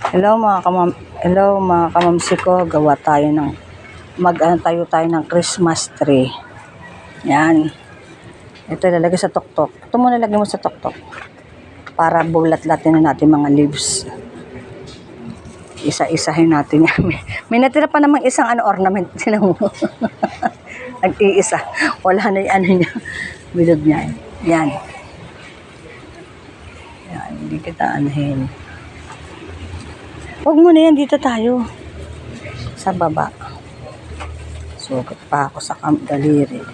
Hello mga kamamsi ko, gawa tayo ng tayo ng Christmas tree. Yan. Ito ilalagay sa tuktok. Ito muna lagay mo sa tuktok para bulat-latin na natin mga leaves. Isa-isahin natin yan. May natira pa namang isang ornament. Nag-iisa. Wala na yung niya. Bilog niya. Yan. Yan. Hindi kita anahin. Huwag mo na yan, dito tayo. Sa baba. Sugat pa ako sa daliri.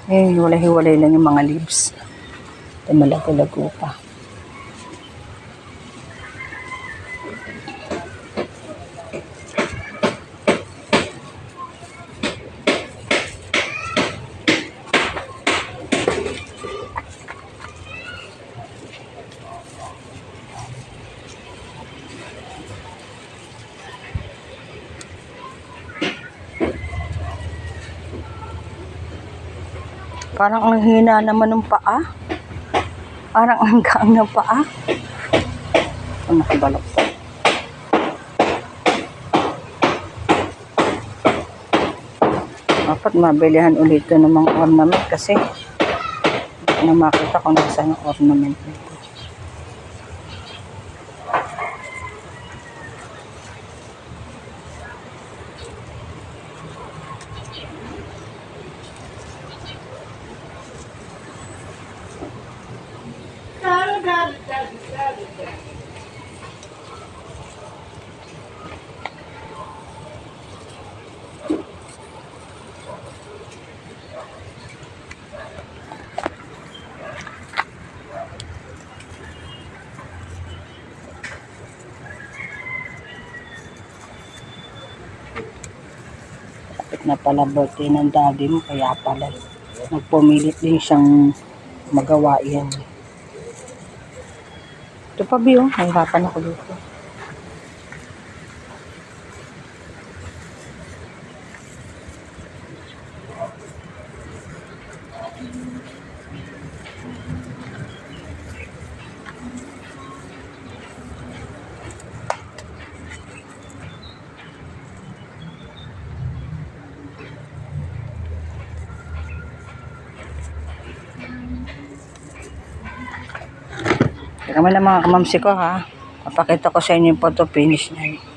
Hiwalay-hiwalay lang yung mga leaves. Ito malago-lago pa. Parang ang hina naman ng paa. Parang ang gaang ng paa. Ito nakabalok po. Dapat mabilihan ulit ito ng mga ornament kasi hindi na makita kung nasa ng ornament nito. Na pala birthday ng daddy mo, kaya pala nagpumilit din siyang magawa yan. Ito pa biyo, nahirapan ako dito. Kaya naman mga kamamsi ko ha, papakita ko sa inyo yung photo finish na yun.